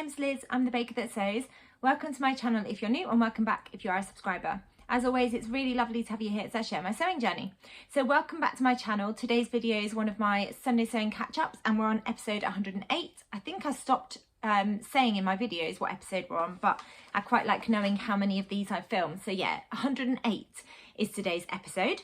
name's Liz, I'm the baker that sews. Welcome to my channel if you're new, and welcome back if you are a subscriber. As always, it's really lovely to have you here as I share my sewing journey. So welcome back to my channel. Today's video is one of my Sunday sewing catch-ups and we're on episode 108. I think I stopped saying in my videos what episode we're on, but I quite like knowing how many of these I've filmed. So yeah, 108 is today's episode.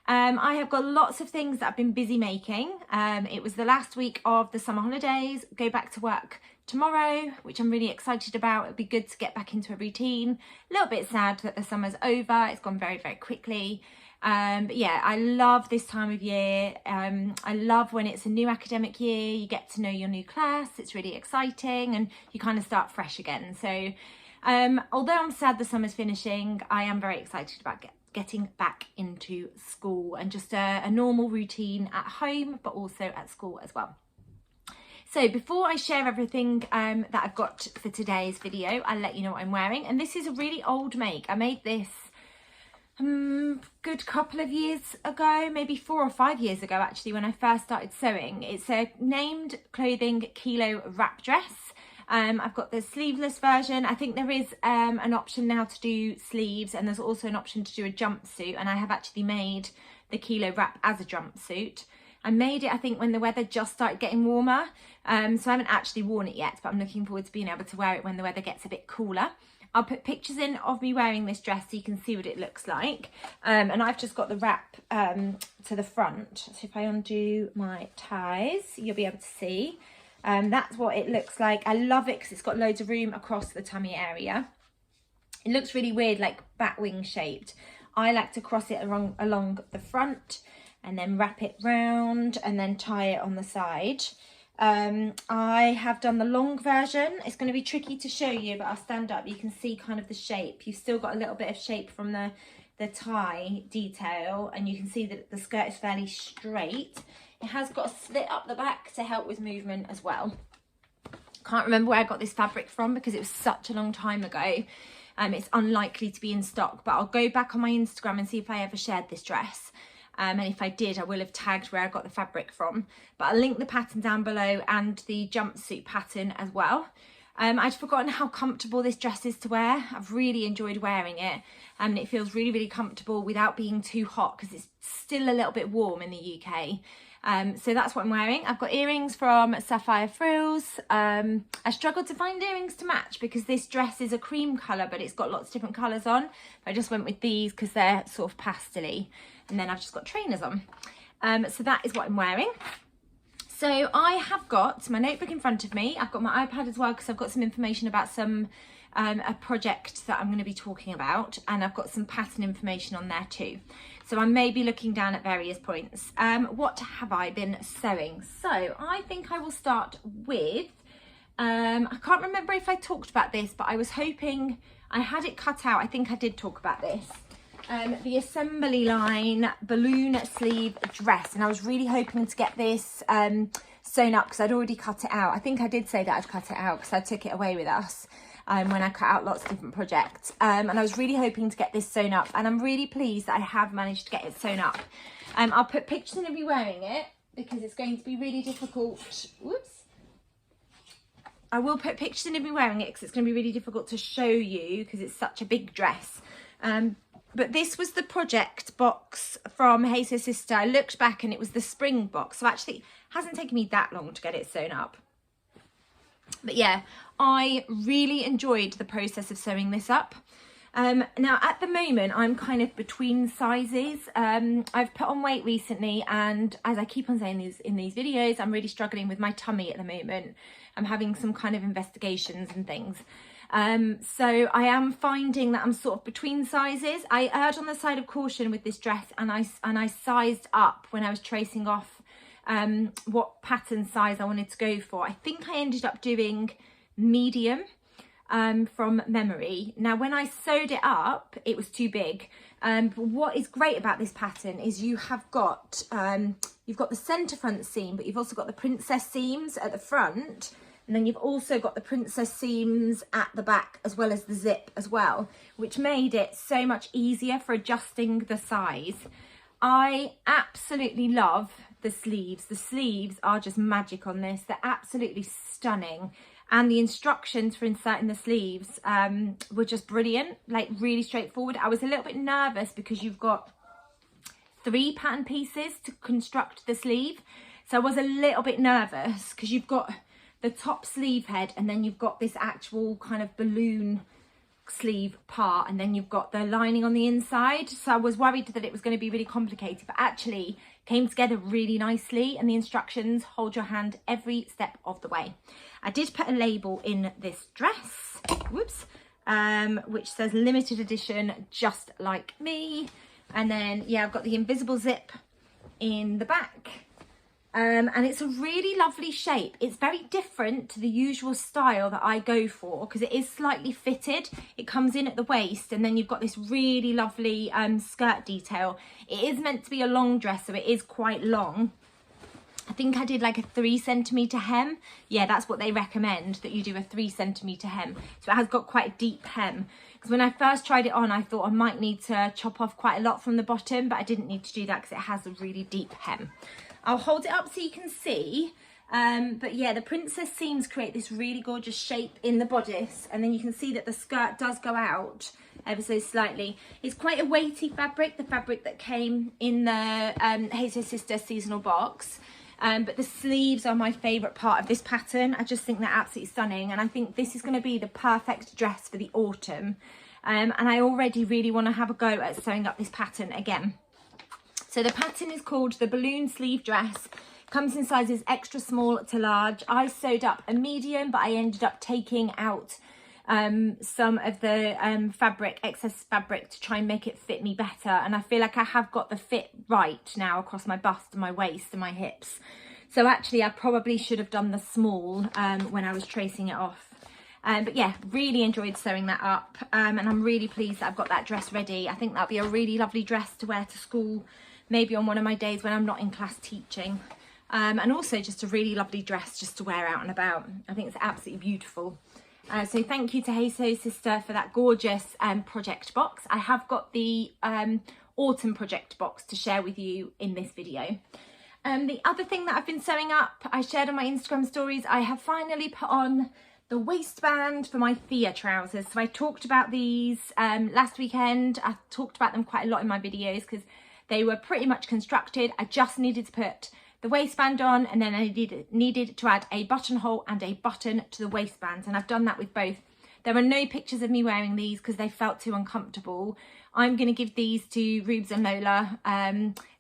I have got lots of things that I've been busy making. It was the last week of the summer holidays, go back to work tomorrow, which I'm really excited about. It'll be good to get back into a routine. A little bit sad that the summer's over. It's gone very, very quickly. But yeah, I love this time of year. I love when it's a new academic year, you get to know your new class. It's really exciting and you kind of start fresh again. So although I'm sad the summer's finishing, I am very excited about getting back into school and just a normal routine at home, but also at school as well. So before I share everything that I've got for today's video, I'll let you know what I'm wearing. And this is a really old make. I made this good couple of years ago, maybe 4 or 5 years ago actually, when I first started sewing. It's a named clothing kilo wrap dress. I've got the sleeveless version. I think there is an option now to do sleeves, and there's also an option to do a jumpsuit, and I have actually made the kilo wrap as a jumpsuit. I made it, I think, when the weather just started getting warmer, so I haven't actually worn it yet, but I'm looking forward to being able to wear it when the weather gets a bit cooler. I'll put pictures in of me wearing this dress so you can see what it looks like. And I've just got the wrap to the front. So if I undo my ties, you'll be able to see. That's what it looks like. I love it because it's got loads of room across the tummy area. It looks really weird, like bat wing shaped. I like to cross it along the front and then wrap it round and then tie it on the side. I have done the long version. It's going to be tricky to show you, but I'll stand up. You can see kind of the shape. You've still got a little bit of shape from the tie detail, and you can see that the skirt is fairly straight. It has got a slit up the back to help with movement as well. Can't remember where I got this fabric from because it was such a long time ago. It's unlikely to be in stock, but I'll go back on my Instagram and see if I ever shared this dress. And if I did, I will have tagged where I got the fabric from. But I'll link the pattern down below and the jumpsuit pattern as well. I'd forgotten how comfortable this dress is to wear. I've really enjoyed wearing it. And it feels really, really comfortable without being too hot because it's still a little bit warm in the UK. So that's what I'm wearing. I've got earrings from Sapphire Frills. I struggled to find earrings to match because this dress is a cream colour, but it's got lots of different colours on. I just went with these because they're sort of pastel-y. And then I've just got trainers on. So that is what I'm wearing. So I have got my notebook in front of me. I've got my iPad as well because I've got some information about a project that I'm going to be talking about, and I've got some pattern information on there too. So I may be looking down at various points. What have I been sewing? So I think I will start with, I can't remember if I talked about this, but I was hoping I had it cut out. I think I did talk about this. The assembly line balloon sleeve dress, and I was really hoping to get this sewn up because I'd already cut it out. I think I did say that I'd cut it out because I took it away with us when I cut out lots of different projects, and I was really hoping to get this sewn up, and I'm really pleased that I have managed to get it sewn up. I'll put pictures of me wearing it because it's going to be really difficult. Whoops. I will put pictures of me wearing it because it's going to be really difficult to show you because it's such a big dress. But this was the project box from Hey Sew Sister. I looked back and it was the spring box. So actually it hasn't taken me that long to get it sewn up. But yeah, I really enjoyed the process of sewing this up. Now at the moment I'm kind of between sizes. I've put on weight recently, and as I keep on saying in these videos, I'm really struggling with my tummy at the moment. I'm having some kind of investigations and things. So I am finding that I'm sort of between sizes. I erred on the side of caution with this dress, and I sized up when I was tracing off what pattern size I wanted to go for. I think I ended up doing medium from memory. Now when I sewed it up it was too big, but what is great about this pattern is you have got you've got the centre front seam, but you've also got the princess seams at the front. And then you've also got the princess seams at the back as well as the zip as well, which made it so much easier for adjusting the size. I absolutely love the sleeves. The sleeves are just magic on this. They're absolutely stunning. and the instructions for inserting the sleeves were just brilliant, like really straightforward. I was a little bit nervous because you've got 3 pattern pieces to construct the sleeve, so I was a little bit nervous because you've got the top sleeve head and then you've got this actual kind of balloon sleeve part, and then you've got the lining on the inside, so I was worried that it was going to be really complicated, but actually came together really nicely, and the instructions hold your hand every step of the way. I did put a label in this dress, whoops, which says limited edition, just like me. And then yeah, I've got the invisible zip in the back, and it's a really lovely shape. It's very different to the usual style that I go for because it is slightly fitted. It comes in at the waist, and then you've got this really lovely skirt detail. It is meant to be a long dress, so it is quite long. I think I did like a 3 centimetre hem. Yeah, that's what they recommend, that you do a 3 centimetre hem. So it has got quite a deep hem. Because when I first tried it on, I thought I might need to chop off quite a lot from the bottom, but I didn't need to do that because it has a really deep hem. I'll hold it up so you can see. But yeah, the princess seams create this really gorgeous shape in the bodice, and then you can see that the skirt does go out ever so slightly. It's quite a weighty fabric, the fabric that came in the Hey So Sister seasonal box. But the sleeves are my favourite part of this pattern. I just think they're absolutely stunning, and I think this is going to be the perfect dress for the autumn. And I already really want to have a go at sewing up this pattern again. So the pattern is called the Balloon Sleeve Dress. Comes in sizes extra small to large. I sewed up a medium, but I ended up taking out some of the fabric, excess fabric, to try and make it fit me better. And I feel like I have got the fit right now across my bust and my waist and my hips. So actually I probably should have done the small when I was tracing it off. But yeah, really enjoyed sewing that up, and I'm really pleased that I've got that dress ready. I think that'll be a really lovely dress to wear to school, maybe on one of my days when I'm not in class teaching. And also just a really lovely dress just to wear out and about. I think it's absolutely beautiful. So thank you to Hey So Sister for that gorgeous project box. I have got the autumn project box to share with you in this video. The other thing that I've been sewing up, I shared on my Instagram stories, I have finally put on the waistband for my Thea trousers. So I talked about these last weekend. I talked about them quite a lot in my videos because they were pretty much constructed. I just needed to put the waistband on, and then I needed to add a buttonhole and a button to the waistband, and I've done that with both. There are no pictures of me wearing these because they felt too uncomfortable. I'm going to give these to Rubes and Lola.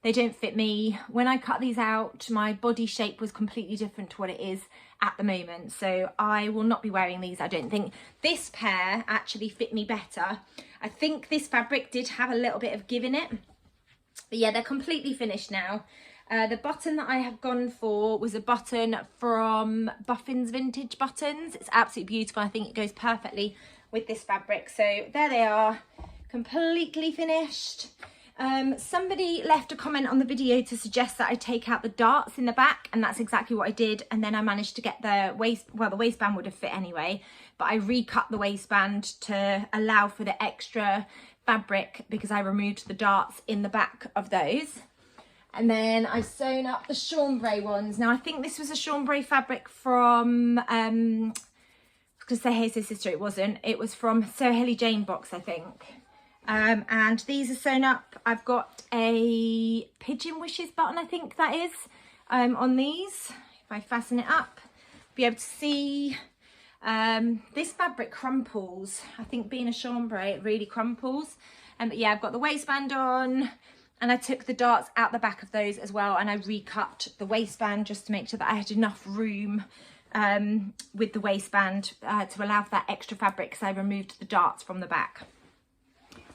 They don't fit me. When I cut these out, my body shape was completely different to what it is at the moment, so I will not be wearing these, I don't think. This pair actually fit me better. I think this fabric did have a little bit of give in it, but yeah, they're completely finished now. The button that I have gone for was a button from Buffin's Vintage Buttons. It's absolutely beautiful. I think it goes perfectly with this fabric. So there they are, completely finished. Somebody left a comment on the video to suggest that I take out the darts in the back, and that's exactly what I did. And then I managed to get the the waistband would have fit anyway, but I recut the waistband to allow for the extra fabric because I removed the darts in the back of those. And then I've sewn up the chambray ones. Now I think this was a chambray fabric from, I was going to say Hey So Sister, it wasn't. It was from So Helly Jane box, I think. And these are sewn up. I've got a Pigeon Wishes button, I think that is, on these. If I fasten it up, be able to see. This fabric crumples. I think being a chambray, it really crumples. But yeah, I've got the waistband on. And I took the darts out the back of those as well, and I recut the waistband just to make sure that I had enough room with the waistband to allow for that extra fabric, because I removed the darts from the back.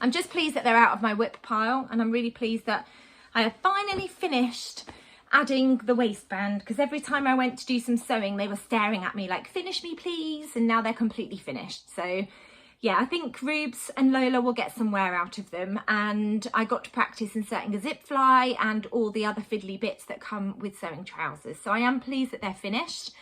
I'm just pleased that they're out of my whip pile, and I'm really pleased that I have finally finished adding the waistband, because every time I went to do some sewing they were staring at me like, finish me please, and now they're completely finished. So yeah, I think Rubes and Lola will get some wear out of them, and I got to practice inserting a zip fly and all the other fiddly bits that come with sewing trousers. So I am pleased that they're finished.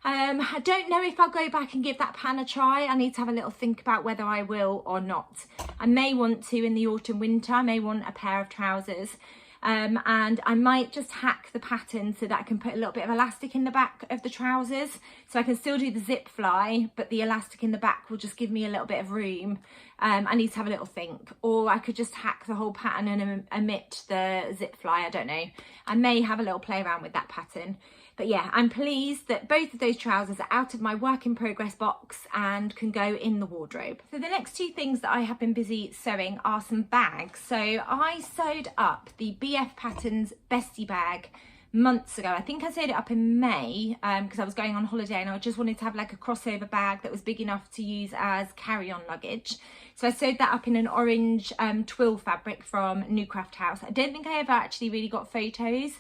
I don't know if I'll go back and give that pan a try. I need to have a little think about whether I will or not. I may want to in the autumn winter. I may want a pair of trousers. and I might just hack the pattern so that I can put a little bit of elastic in the back of the trousers, so I can still do the zip fly, but the elastic in the back will just give me a little bit of room. I need to have a little think, or I could just hack the whole pattern and omit the zip fly. I don't know. I may have a little play around with that pattern. But yeah, I'm pleased that both of those trousers are out of my work in progress box and can go in the wardrobe. So the next two things that I have been busy sewing are some bags. So I sewed up the BF Patterns Bestie bag months ago. I think I sewed it up in May because I was going on holiday and I just wanted to have like a crossover bag that was big enough to use as carry-on luggage. So I sewed that up in an orange twill fabric from New Craft House. I don't think I ever actually really got photos.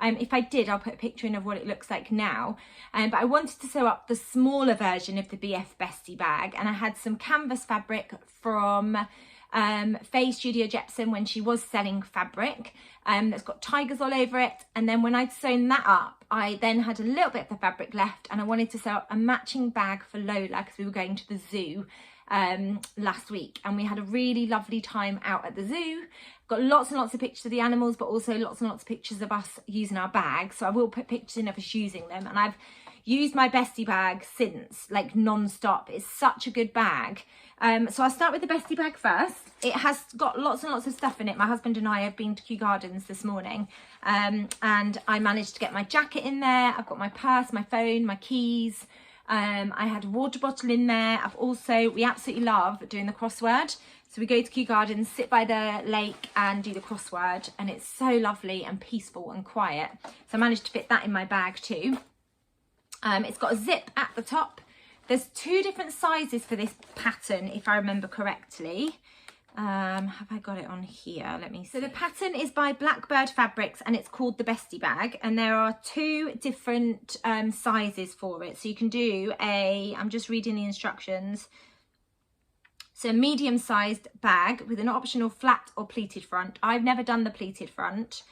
If I did, I'll put a picture in of what it looks like now. But I wanted to sew up the smaller version of the BF Bestie bag, and I had some canvas fabric from Faye Studio Jepson when she was selling fabric that's got tigers all over it. And then when I'd sewn that up, I then had a little bit of the fabric left, and I wanted to sew up a matching bag for Lola because we were going to the zoo last week, and we had a really lovely time out at the zoo. Got lots and lots of pictures of the animals, but also lots and lots of pictures of us using our bags. So I will put pictures in of us using them, and I've used my Bestie bag since, like non-stop. It's such a good bag. So I'll start with the Bestie bag first. It has got lots and lots of stuff in it. My husband and I have been to Kew Gardens this morning, and I managed to get my jacket in there. I've got my purse, my phone, my keys. I had a water bottle in there. We absolutely love doing the crossword. So we go to Kew Gardens, sit by the lake and do the crossword, and it's so lovely and peaceful and quiet. So I managed to fit that in my bag too. It's got a zip at the top. There's two different sizes for this pattern, if I remember correctly. Have I got it on here? Let me see. So the pattern is by Blackbird Fabrics and it's called the Bestie bag, and there are two different sizes for it. So you can do I'm just reading the instructions. So a medium-sized bag with an optional flat or pleated front. I've never done the pleated front.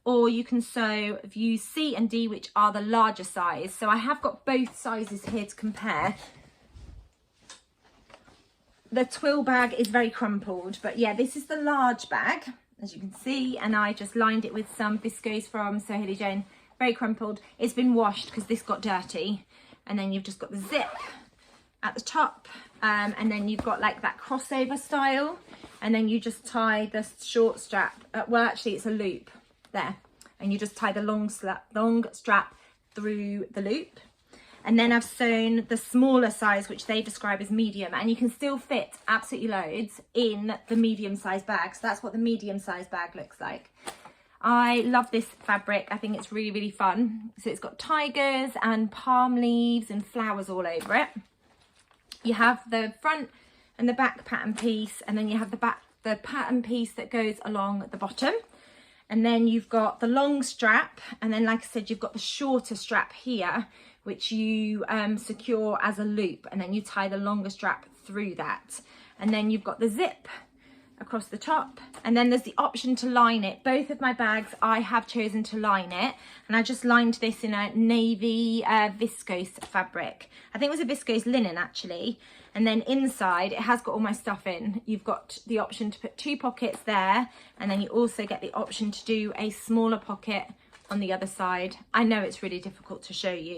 Or you can sew views C and D, which are the larger size. So I have got both sizes here to compare. The twill bag is very crumpled, but yeah, this is the large bag, as you can see, and I just lined it with some viscose from So Hilly Jane. Very crumpled. It's been washed because this got dirty. And then you've just got the zip at the top, and then you've got like that crossover style, and then you just tie the short strap, well actually it's a loop there, and you just tie the long strap through the loop. And then I've sewn the smaller size, which they describe as medium, and you can still fit absolutely loads in the medium size bag. So that's what the medium size bag looks like. I love this fabric. I think it's really, really fun. So it's got tigers and palm leaves and flowers all over it. You have the front and the back pattern piece, and then you have the pattern piece that goes along the bottom. And then you've got the long strap, and then like I said, you've got the shorter strap here, which you secure as a loop, and then you tie the longer strap through that. And then you've got the zip across the top, and then there's the option to line it. Both of my bags I have chosen to line it, and I just lined this in a navy viscose fabric. I think it was a viscose linen actually. And then inside it has got all my stuff in. You've got the option to put 2 pockets there, and then you also get the option to do a smaller pocket on the other side. I know it's really difficult to show you,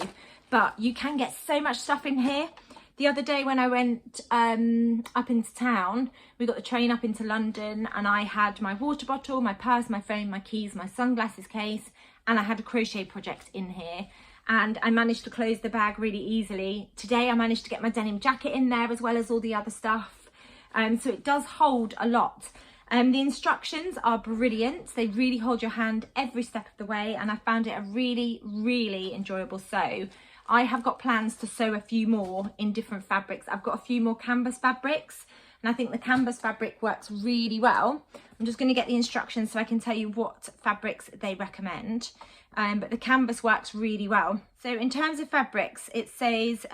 but you can get so much stuff in here. The other day when I went up into town, we got the train up into London, and I had my water bottle, my purse, my phone, my keys, my sunglasses case, and I had a crochet project in here. And I managed to close the bag really easily. Today I managed to get my denim jacket in there as well as all the other stuff. So it does hold a lot. The instructions are brilliant. They really hold your hand every step of the way, and I found it a really, really enjoyable sew. I have got plans to sew a few more in different fabrics. I've got a few more canvas fabrics, and I think the canvas fabric works really well. I'm just going to get the instructions so I can tell you what fabrics they recommend. But the canvas works really well. So in terms of fabrics, it says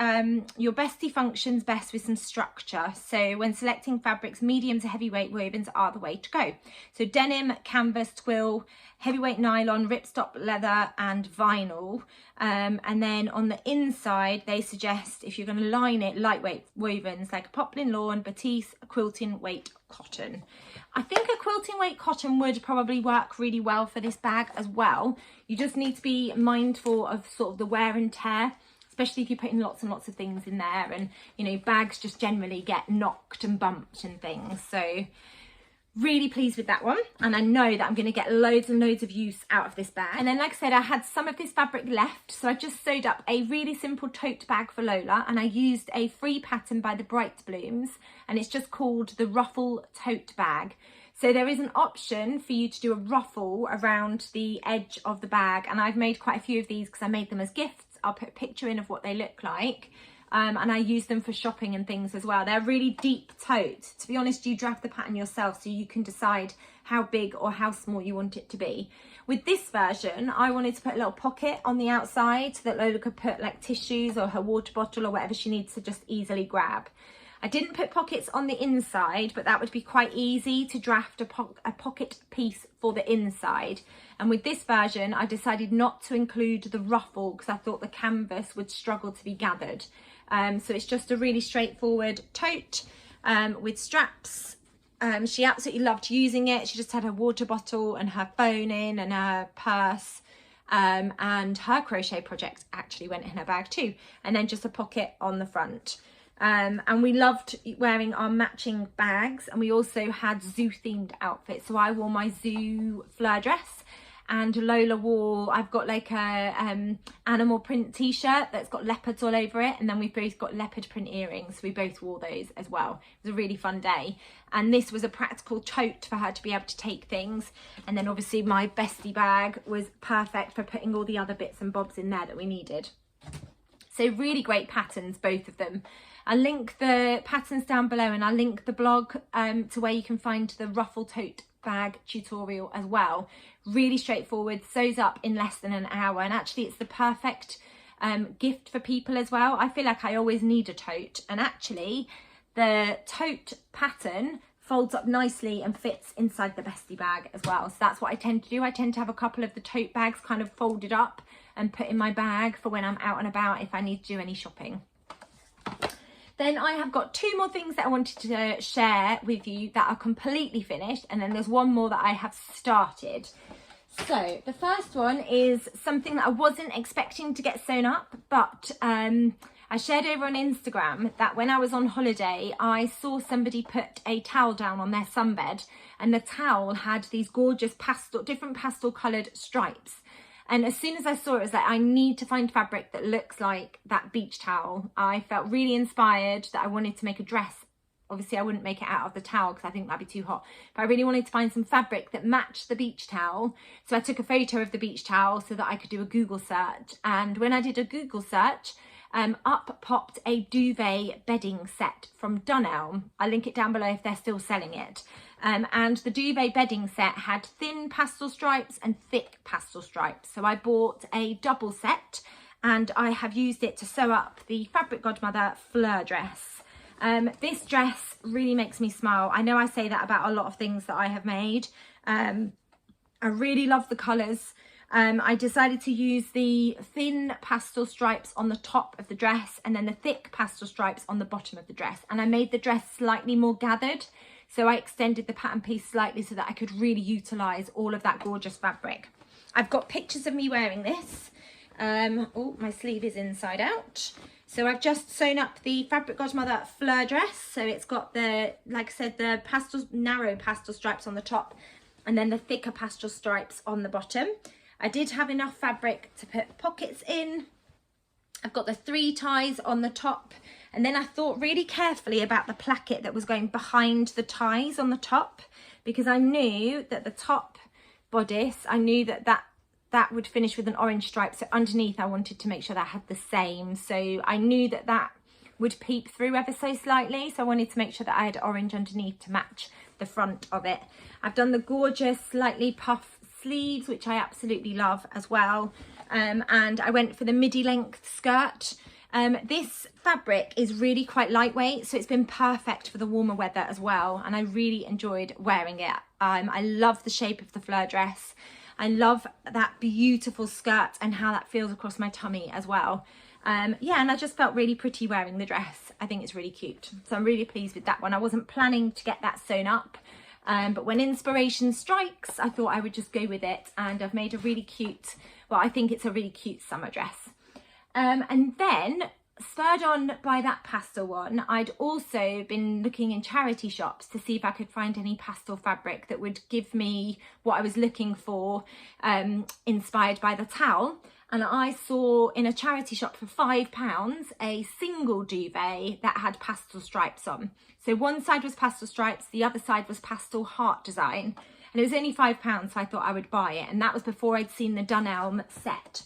your bestie functions best with some structure. So when selecting fabrics, medium to heavyweight wovens are the way to go. So denim, canvas, twill, heavyweight nylon, ripstop leather and vinyl And then on the inside, they suggest if you're going to line it, lightweight wovens like a poplin lawn, batiste, a quilting weight cotton. I think a quilting weight cotton would probably work really well for this bag as well. You just need to be mindful of sort of the wear and tear, especially if you're putting lots and lots of things in there, and you know, bags just generally get knocked and bumped and things. So really pleased with that one, and I know that I'm going to get loads and loads of use out of this bag. And then, like I said, I had some of this fabric left, so I just sewed up a really simple tote bag for Lola, and I used a free pattern by the Bright Blooms, and it's just called the Ruffle Tote Bag. So there is an option for you to do a ruffle around the edge of the bag, and I've made quite a few of these because I made them as gifts. I'll put a picture in of what they look like. And I use them for shopping and things as well. They're really deep tote. To be honest, you draft the pattern yourself so you can decide how big or how small you want it to be. With this version, I wanted to put a little pocket on the outside so that Lola could put like tissues or her water bottle or whatever she needs to just easily grab. I didn't put pockets on the inside, but that would be quite easy to draft a pocket piece for the inside. And with this version, I decided not to include the ruffle because I thought the canvas would struggle to be gathered. So it's just a really straightforward tote with straps. She absolutely loved using it. She just had her water bottle and her phone in and her purse. And her crochet project actually went in her bag too. And then just a pocket on the front. And we loved wearing our matching bags, and we also had zoo themed outfits. So I wore my zoo fleur dress, and Lola wore, I've got like a animal print t-shirt that's got leopards all over it, and then we've both got leopard print earrings, so we both wore those as well. It was a really fun day, and this was a practical tote for her to be able to take things. And then obviously my bestie bag was perfect for putting all the other bits and bobs in there that we needed. So really great patterns, both of them. I'll link the patterns down below, and I'll link the blog to where you can find the ruffle tote bag tutorial as well. Really straightforward, sews up in less than an hour, and actually it's the perfect gift for people as well. I feel like I always need a tote, and actually the tote pattern folds up nicely and fits inside the bestie bag as well. So that's what I tend to do. I tend to have a couple of the tote bags kind of folded up and put in my bag for when I'm out and about if I need to do any shopping. Then I have got two more things that I wanted to share with you that are completely finished, and then there's one more that I have started. So the first one is something that I wasn't expecting to get sewn up, but I shared over on Instagram that when I was on holiday, I saw somebody put a towel down on their sunbed, and the towel had these gorgeous different pastel coloured stripes. And as soon as I saw it, it was like, I need to find fabric that looks like that beach towel. I felt really inspired that I wanted to make a dress. Obviously, I wouldn't make it out of the towel because I think that'd be too hot. But I really wanted to find some fabric that matched the beach towel. So I took a photo of the beach towel so that I could do a Google search. And when I did a Google search, up popped a duvet bedding set from Dunelm. I'll link it down below if they're still selling it. And the duvet bedding set had thin pastel stripes and thick pastel stripes. So I bought a double set, and I have used it to sew up the Fabric Godmother fleur dress. This dress really makes me smile. I know I say that about a lot of things that I have made. I really love the colours. I decided to use the thin pastel stripes on the top of the dress and then the thick pastel stripes on the bottom of the dress. And I made the dress slightly more gathered. So I extended the pattern piece slightly so that I could really utilise all of that gorgeous fabric. I've got pictures of me wearing this. Oh, my sleeve is inside out. So I've just sewn up the Fabric Godmother fleur dress. So it's got the, like I said, the narrow pastel stripes on the top and then the thicker pastel stripes on the bottom. I did have enough fabric to put pockets in. I've got the 3 ties on the top, and then I thought really carefully about the placket that was going behind the ties on the top, because I knew that the top bodice, I knew that would finish with an orange stripe, so underneath I wanted to make sure that I had the same. So I knew that would peep through ever so slightly, so I wanted to make sure that I had orange underneath to match the front of it. I've done the gorgeous slightly puff sleeves, which I absolutely love as well, and I went for the midi length skirt. This fabric is really quite lightweight, so it's been perfect for the warmer weather as well, and I really enjoyed wearing it. I love the shape of the fleur dress. I love that beautiful skirt and how that feels across my tummy as well. Yeah, and I just felt really pretty wearing the dress. I think it's really cute. So I'm really pleased with that one. I wasn't planning to get that sewn up, but when inspiration strikes, I thought I would just go with it. And I've made a really cute, well, I think it's a really cute summer dress. And then spurred on by that pastel one, I'd also been looking in charity shops to see if I could find any pastel fabric that would give me what I was looking for, inspired by the towel. And I saw in a charity shop for £5 a single duvet that had pastel stripes on. So one side was pastel stripes, the other side was pastel heart design. And it was only £5, so I thought I would buy it. And that was before I'd seen the Dunelm set.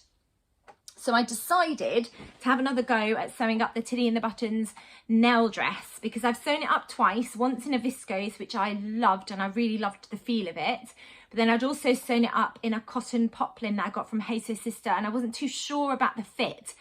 So I decided to have another go at sewing up the Tilly and the Buttons nail dress, because I've sewn it up twice, once in a viscose, which I loved, and I really loved the feel of it. But then I'd also sewn it up in a cotton poplin that I got from Hey So Sister, and I wasn't too sure about the fit.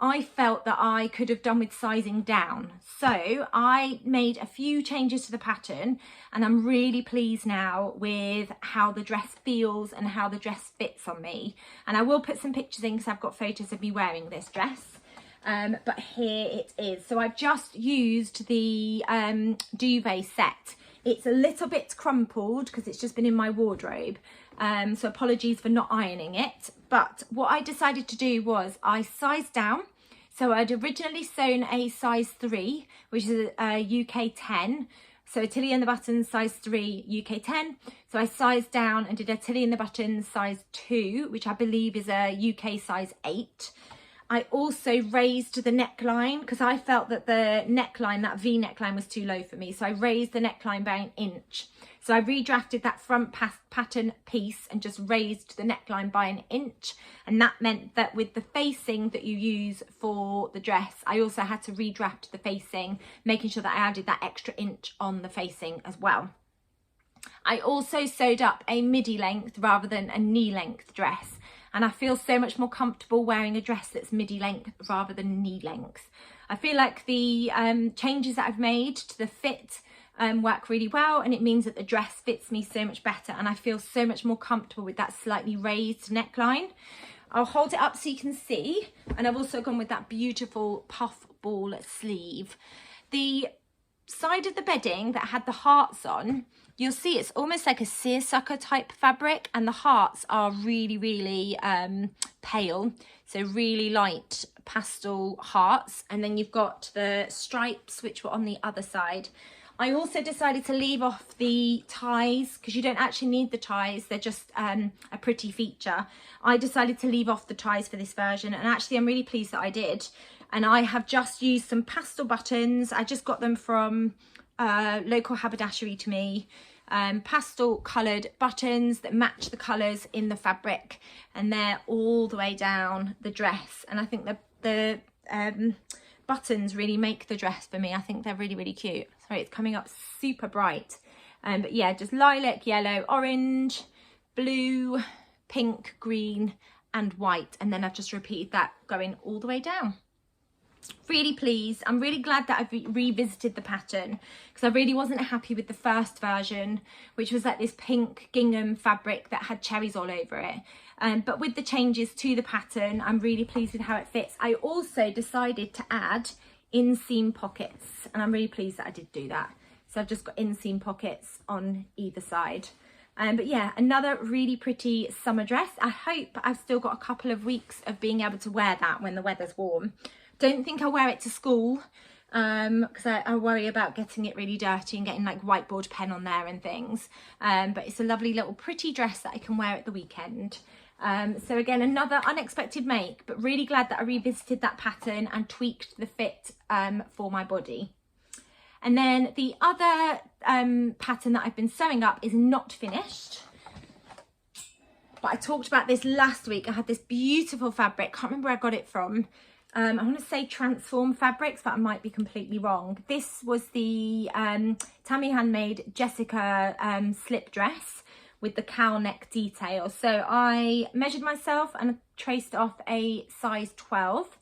I felt that I could have done with sizing down. So I made a few changes to the pattern, and I'm really pleased now with how the dress feels and how the dress fits on me. And I will put some pictures in because I've got photos of me wearing this dress. But here it is. So I've just used the duvet set. It's a little bit crumpled because it's just been in my wardrobe. So apologies for not ironing it. But what I decided to do was I sized down. So I'd originally sewn a size 3, which is a UK 10. So Tilly and the Buttons size 3, UK 10. So I sized down and did a Tilly and the Buttons size 2, which I believe is a UK size 8. I also raised the neckline because I felt that the neckline, that V neckline, was too low for me. So I raised the neckline by 1 inch. So I redrafted that front pattern piece and just raised the neckline by 1 inch. And that meant that with the facing that you use for the dress, I also had to redraft the facing, making sure that I added that extra inch on the facing as well. I also sewed up a midi length rather than a knee length dress. And I feel so much more comfortable wearing a dress that's midi length rather than knee length. I feel like the changes that I've made to the fit work really well, and it means that the dress fits me so much better, and I feel so much more comfortable with that slightly raised neckline. I'll hold it up so you can see, and I've also gone with that beautiful puff ball sleeve. The side of the bedding that had the hearts on, you'll see it's almost like a seersucker type fabric, and the hearts are really, really pale, so really light pastel hearts. And then you've got the stripes, which were on the other side. I also decided to leave off the ties because you don't actually need the ties, they're just a pretty feature. I decided to leave off the ties for this version, and actually I'm really pleased that I did. And I have just used some pastel buttons. I just got them from local haberdashery to me. Pastel coloured buttons that match the colours in the fabric, and they're all the way down the dress. And I think the buttons really make the dress for me. I think they're really, really cute. Sorry, it's coming up super bright. But yeah, just lilac, yellow, orange, blue, pink, green and white. And then I've just repeated that going all the way down. Really pleased. I'm really glad that I've revisited the pattern because I really wasn't happy with the first version, which was like this pink gingham fabric that had cherries all over it. But with the changes to the pattern, I'm really pleased with how it fits. I also decided to add inseam pockets, and I'm really pleased that I did do that. So I've just got inseam pockets on either side. But yeah, another really pretty summer dress. I hope I've still got a couple of weeks of being able to wear that when the weather's warm. Don't think I'll wear it to school because I worry about getting it really dirty and getting like whiteboard pen on there and things. But it's a lovely little pretty dress that I can wear at the weekend. So again, another unexpected make, but really glad that I revisited that pattern and tweaked the fit for my body. And then the other pattern that I've been sewing up is not finished. But I talked about this last week. I had this beautiful fabric, can't remember where I got it from. I want to say Transform Fabrics, but I might be completely wrong. This was the Tammy Handmade Jessica slip dress with the cowl neck detail. So I measured myself and traced off a size 12.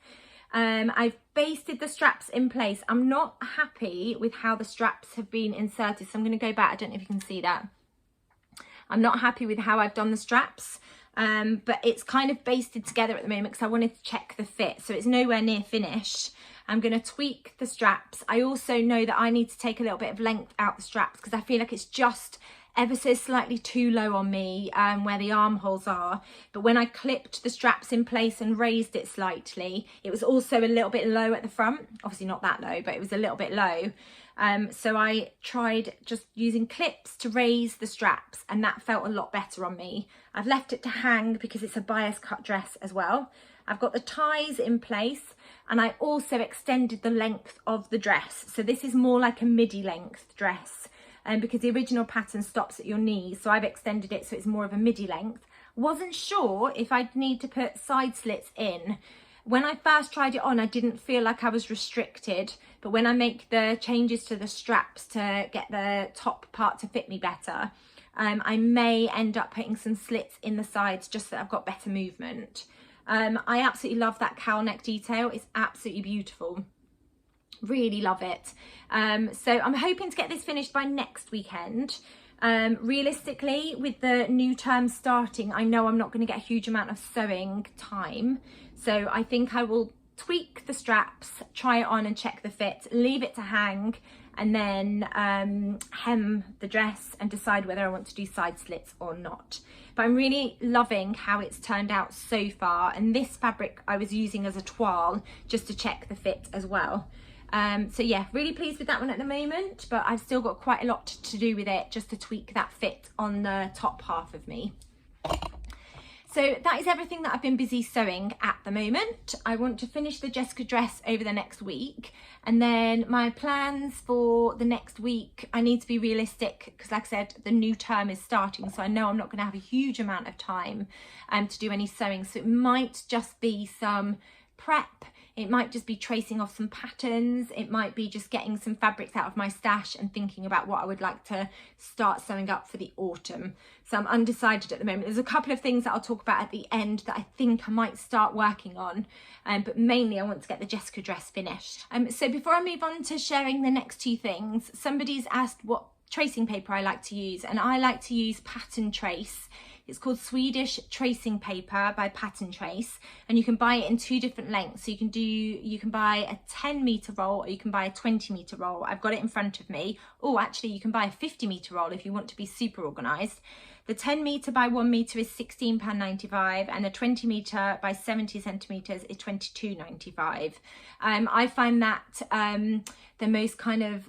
I've basted the straps in place. I'm not happy with how the straps have been inserted, so I'm going to go back. I don't know if you can see that. I'm not happy with how I've done the straps. but it's kind of basted together at the moment because I wanted to check the fit, so it's nowhere near finished. I'm going to tweak the straps. I also know that I need to take a little bit of length out the straps because I feel like it's just ever so slightly too low on me where the armholes are. But when I clipped the straps in place and raised it slightly, it was also a little bit low at the front. Obviously not that low, but it was a little bit low. So I tried just using clips to raise the straps, and that felt a lot better on me. I've left it to hang because it's a bias cut dress as well. I've got the ties in place, and I also extended the length of the dress. So this is more like a midi length dress, because the original pattern stops at your knees. So I've extended it so it's more of a midi length. Wasn't sure if I'd need to put side slits in. When I first tried it on, I didn't feel like I was restricted, but when I make the changes to the straps to get the top part to fit me better, I may end up putting some slits in the sides just so that I've got better movement. I absolutely love that cowl neck detail. It's absolutely beautiful. Really love it. So I'm hoping to get this finished by next weekend. Realistically, with the new term starting, I know I'm not going to get a huge amount of sewing time. So I think I will tweak the straps, try it on and check the fit, leave it to hang, and then hem the dress and decide whether I want to do side slits or not. But I'm really loving how it's turned out so far. And this fabric I was using as a toile just to check the fit as well. So yeah, really pleased with that one at the moment, but I've still got quite a lot to do with it just to tweak that fit on the top half of me. So that is everything that I've been busy sewing at the moment. I want to finish the Jessica dress over the next week, and then my plans for the next week, I need to be realistic because like I said, the new term is starting, so I know I'm not going to have a huge amount of time to do any sewing. So it might just be some prep. It might just be tracing off some patterns. It might be just getting some fabrics out of my stash and thinking about what I would like to start sewing up for the autumn. So I'm undecided at the moment. There's a couple of things that I'll talk about at the end that I think I might start working on, but mainly I want to get the Jessica dress finished. So before I move on to sharing the next two things, somebody's asked what tracing paper I like to use, and I like to use Pattern Trace. It's called Swedish Tracing Paper by Pattern Trace, and you can buy it in two different lengths. So you can buy a 10-meter roll or you can buy a 20-meter roll. I've got it in front of me. Oh, actually you can buy a 50-meter roll if you want to be super organised. The 10-meter by 1 meter is £16.95, and the 20-meter by 70 centimeters is £22.95. I find that the most kind of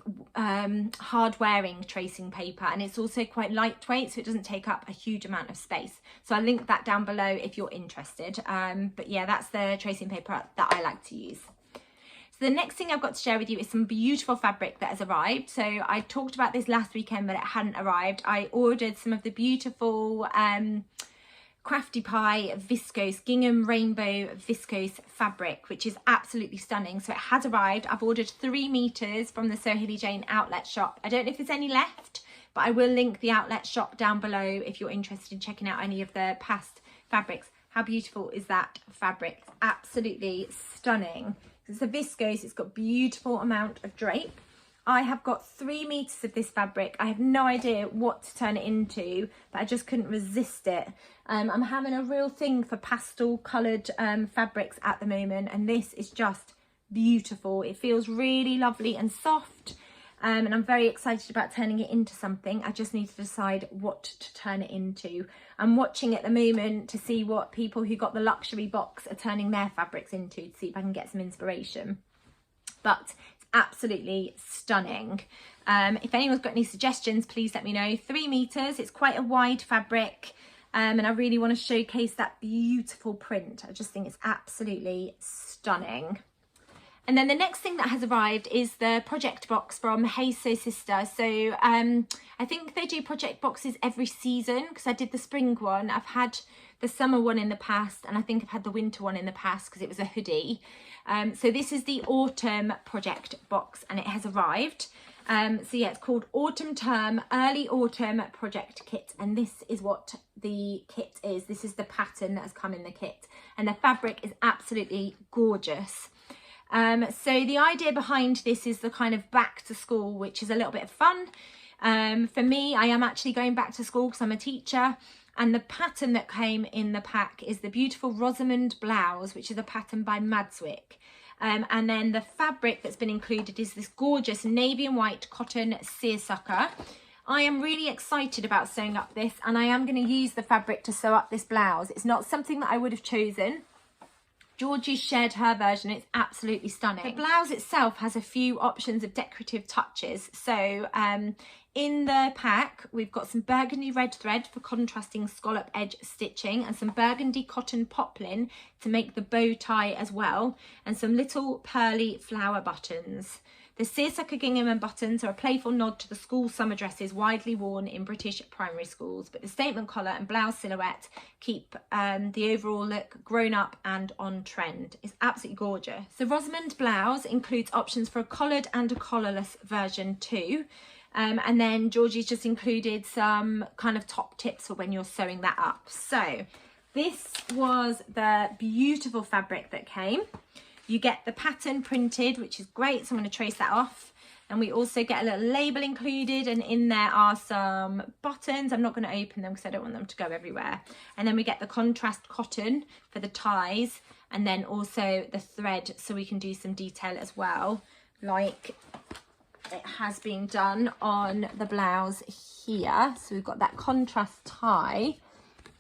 hard-wearing tracing paper, and it's also quite lightweight, so it doesn't take up a huge amount of space. So I'll link that down below if you're interested. But yeah, that's the tracing paper that I like to use. So the next thing I've got to share with you is some beautiful fabric that has arrived. So I talked about this last weekend, but it hadn't arrived. I ordered some of the beautiful Crafty Pie viscose, gingham rainbow viscose fabric, which is absolutely stunning. So it has arrived. I've ordered 3 meters from the So Hilly Jane outlet shop. I don't know if there's any left, but I will link the outlet shop down below if you're interested in checking out any of the past fabrics. How beautiful is that fabric? It's absolutely stunning. It's a viscose, it's got beautiful amount of drape. I have got 3 meters of this fabric. I have no idea what to turn it into, but I just couldn't resist it. I'm having a real thing for pastel coloured fabrics at the moment, and this is just beautiful. It feels really lovely and soft, and I'm very excited about turning it into something. I just need to decide what to turn it into. I'm watching at the moment to see what people who got the luxury box are turning their fabrics into, to see if I can get some inspiration. But it's absolutely stunning. If anyone's got any suggestions, please let me know. 3 meters, it's quite a wide fabric, and I really want to showcase that beautiful print. I just think it's absolutely stunning. And then the next thing that has arrived is the project box from Hey Sew Sister. So I think they do project boxes every season, because I did the spring one. I've had the summer one in the past, and I think I've had the winter one in the past because it was a hoodie. So this is the autumn project box, and it has arrived. So yeah, it's called Autumn Term Early Autumn Project Kit, and this is what the kit is. This is the pattern that has come in the kit, and the fabric is absolutely gorgeous. So the idea behind this is the kind of back to school, which is a little bit of fun. For me, I am actually going back to school because I'm a teacher, And the pattern that came in the pack is the beautiful Rosamond blouse, which is a pattern by Madswick. And then the fabric that's been included is this gorgeous navy and white cotton seersucker. I am really excited about sewing up this, and I am going to use the fabric to sew up this blouse. It's not something that I would have chosen. Georgie shared her version. It's absolutely stunning. The blouse itself has a few options of decorative touches. So in the pack, we've got some burgundy red thread for contrasting scallop edge stitching, and some burgundy cotton poplin to make the bow tie as well, and some little pearly flower buttons. The seersucker gingham and buttons are a playful nod to the school summer dresses widely worn in British primary schools, but the statement collar and blouse silhouette keep the overall look grown up and on trend. It's absolutely gorgeous. The Rosamond blouse includes options for a collared and a collarless version too. And then Georgie's just included some kind of top tips for when you're sewing that up. So this was the beautiful fabric that came. You get the pattern printed, which is great, so I'm going to trace that off. And we also get a little label included, and in there are some buttons. I'm not going to open them because I don't want them to go everywhere. And then we get the contrast cotton for the ties, and then also the thread so we can do some detail as well, like it has been done on the blouse here. So we've got that contrast tie,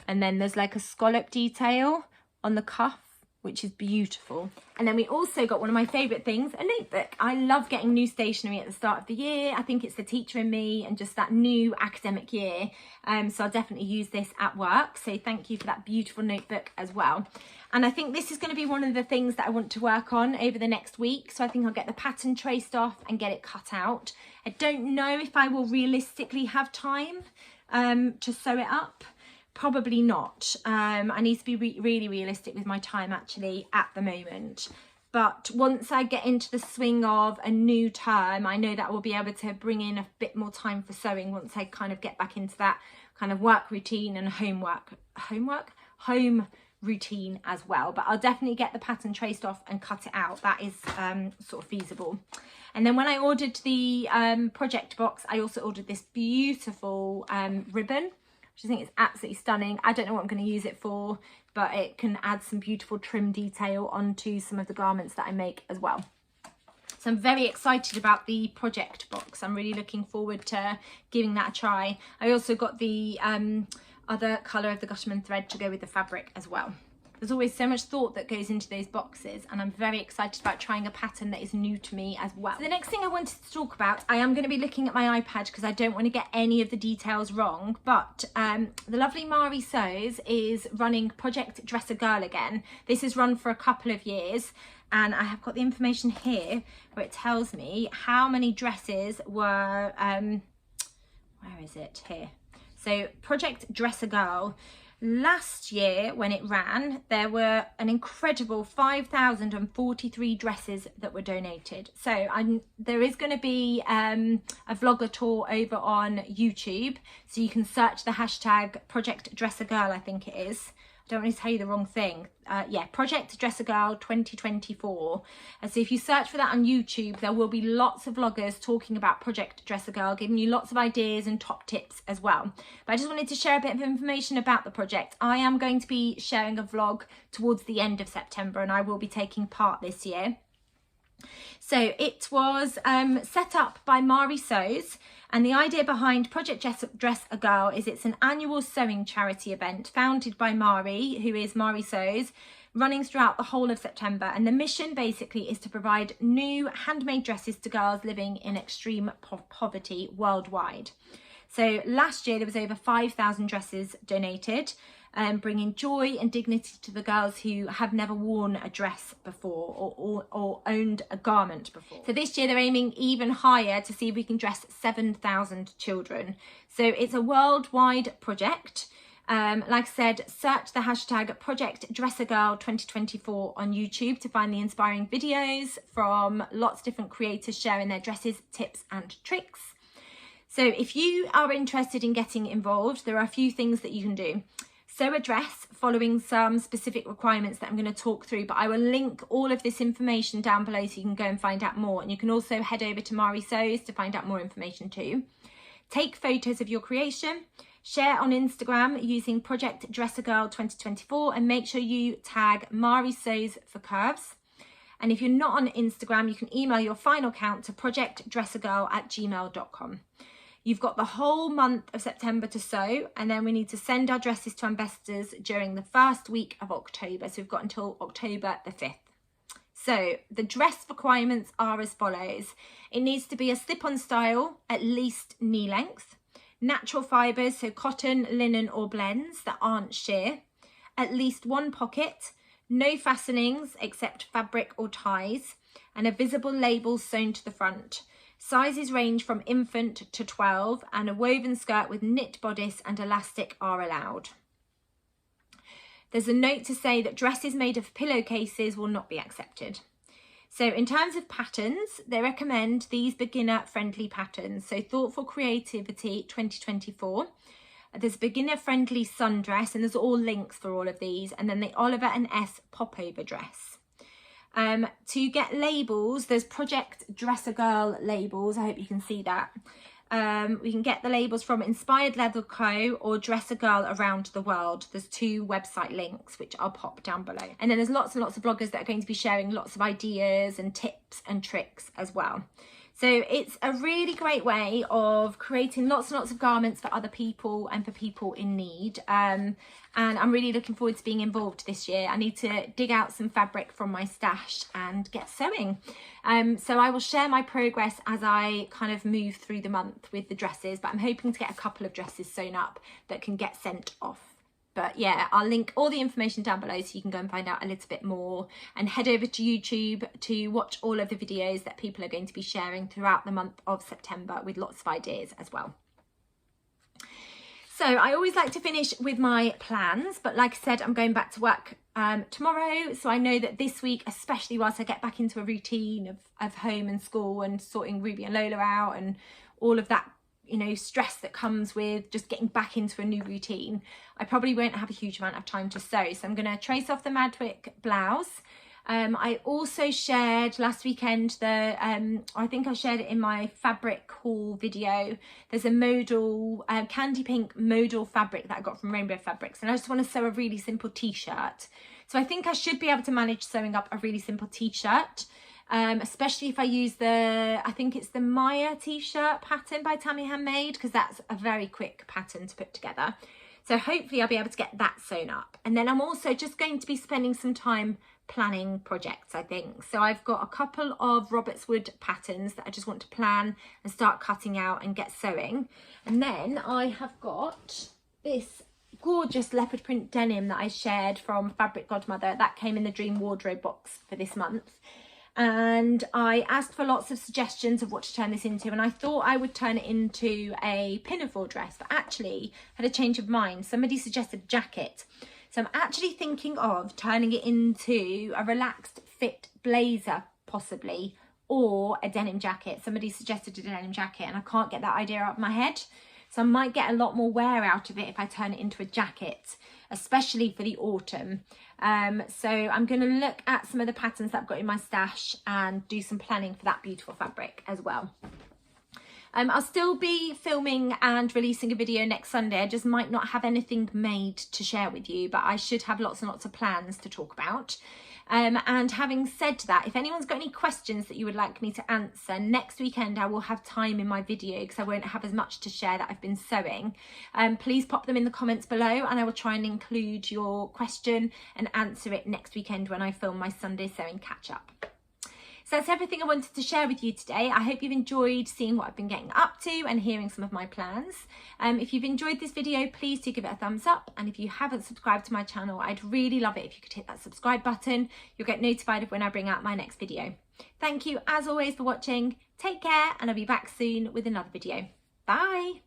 and then there's like a scallop detail on the cuff, which is beautiful. And then we also got one of my favourite things, a notebook. I love getting new stationery at the start of the year. I think it's the teacher in me and just that new academic year. So I'll definitely use this at work. So thank you for that beautiful notebook as well. And I think this is going to be one of the things that I want to work on over the next week. So I think I'll get the pattern traced off and get it cut out. I don't know if I will realistically have time to sew it up. Probably not. I need to be really realistic with my time actually at the moment. But once I get into the swing of a new term, I know that I will be able to bring in a bit more time for sewing once I kind of get back into that kind of work routine and home routine as well. But I'll definitely get the pattern traced off and cut it out. That is sort of feasible. And then when I ordered the project box, I also ordered this beautiful ribbon. I think it's absolutely stunning. I don't know what I'm going to use it for, but it can add some beautiful trim detail onto some of the garments that I make as well. So I'm very excited about the project box. I'm really looking forward to giving that a try. I also got the other colour of the Gutterman thread to go with the fabric as well. There's always so much thought that goes into those boxes, and I'm very excited about trying a pattern that is new to me as well. So the next thing I wanted to talk about, I am going to be looking at my iPad because I don't want to get any of the details wrong, but the lovely Mari Sews is running Project Dress a Girl again. This is run for a couple of years, and I have got the information here where it tells me how many dresses were, where is it? Here. So Project Dress a Girl. Last year when it ran, there were an incredible 5,043 dresses that were donated. So there is going to be a vlogger tour over on YouTube, so you can search the hashtag Project Dress a Girl, I think it is. I don't want to tell you the wrong thing. Yeah, Project Dress a Girl 2024. And so if you search for that on YouTube, there will be lots of vloggers talking about Project Dress a Girl, giving you lots of ideas and top tips as well. But I just wanted to share a bit of information about the project. I am going to be sharing a vlog towards the end of September, and I will be taking part this year. So it was set up by Mari Sews, and the idea behind Project Dress a Girl is it's an annual sewing charity event founded by Mari, who is Mari Sews, running throughout the whole of September. And the mission basically is to provide new handmade dresses to girls living in extreme poverty worldwide. So last year there was over 5,000 dresses donated, bringing joy and dignity to the girls who have never worn a dress before or owned a garment before. So this year they're aiming even higher to see if we can dress 7,000 children. So it's a worldwide project. Like I said, search the hashtag Project Dress a Girl 2024 on YouTube to find the inspiring videos from lots of different creators sharing their dresses, tips and tricks. So if you are interested in getting involved, there are a few things that you can do. Sew a dress following some specific requirements that I'm going to talk through, but I will link all of this information down below so you can go and find out more. And you can also head over to Mari Sews to find out more information too. Take photos of your creation, Share on Instagram using Project Dresser Girl 2024 and make sure you tag Mari Sews for Curves. And if you're not on Instagram, you can email your final count to projectdressergirl@gmail.com. You've got the whole month of September to sew, and then we need to send our dresses to ambassadors during the first week of October. So we've got until October the 5th. So the dress requirements are as follows. It needs to be a slip-on style, at least knee length. Natural fibres, so cotton, linen or blends that aren't sheer. At least one pocket. No fastenings except fabric or ties. And a visible label sewn to the front. Sizes range from infant to 12, and a woven skirt with knit bodice and elastic are allowed. There's a note to say that dresses made of pillowcases will not be accepted. So in terms of patterns, they recommend these beginner-friendly patterns. So Thoughtful Creativity 2024. There's beginner-friendly sundress, and there's all links for all of these. And then the Oliver and S popover dress. To get labels, there's Project Dresser Girl labels. I hope you can see that. We can get the labels from Inspired Leather Co. or Dresser Girl Around the World. There's 2 website links which I'll pop down below. And then there's lots and lots of bloggers that are going to be sharing lots of ideas and tips and tricks as well. So it's a really great way of creating lots and lots of garments for other people and for people in need. And I'm really looking forward to being involved this year. I need to dig out some fabric from my stash and get sewing. So I will share my progress as I kind of move through the month with the dresses, but I'm hoping to get a couple of dresses sewn up that can get sent off. But yeah, I'll link all the information down below so you can go and find out a little bit more, and head over to YouTube to watch all of the videos that people are going to be sharing throughout the month of September with lots of ideas as well. So I always like to finish with my plans, but like I said, I'm going back to work tomorrow. So I know that this week, especially whilst I get back into a routine of home and school and sorting Ruby and Lola out and all of that, you know, stress that comes with just getting back into a new routine, I probably won't have a huge amount of time to sew. So I'm going to trace off the Madwick blouse. I also shared last weekend I think I shared it in my fabric haul video. There's a modal, candy pink modal fabric that I got from Rainbow Fabrics, and I just want to sew a really simple t-shirt. So I think I should be able to manage sewing up a really simple t-shirt. Especially if I use I think it's the Maya t-shirt pattern by Tammy Handmade, because that's a very quick pattern to put together. So hopefully I'll be able to get that sewn up. And then I'm also just going to be spending some time planning projects, I think. So I've got a couple of Robertswood patterns that I just want to plan and start cutting out and get sewing. And then I have got this gorgeous leopard print denim that I shared from Fabric Godmother. That came in the Dream Wardrobe box for this month. And I asked for lots of suggestions of what to turn this into, and I thought I would turn it into a pinafore dress, but actually had a change of mind. Somebody suggested jacket, so I'm actually thinking of turning it into a relaxed fit blazer possibly, or a denim jacket. Somebody suggested a denim jacket and I can't get that idea out of my head, so I might get a lot more wear out of it if I turn it into a jacket, especially for the autumn. So I'm going to look at some of the patterns that I've got in my stash and do some planning for that beautiful fabric as well. I'll still be filming and releasing a video next Sunday. I just might not have anything made to share with you, but I should have lots and lots of plans to talk about. And having said that, if anyone's got any questions that you would like me to answer, next weekend I will have time in my video because I won't have as much to share that I've been sewing. Please pop them in the comments below and I will try and include your question and answer it next weekend when I film my Sunday sewing catch up. So that's everything I wanted to share with you today. I hope you've enjoyed seeing what I've been getting up to and hearing some of my plans. If you've enjoyed this video, please do give it a thumbs up. And if you haven't subscribed to my channel, I'd really love it if you could hit that subscribe button. You'll get notified of when I bring out my next video. Thank you as always for watching. Take care, and I'll be back soon with another video. Bye.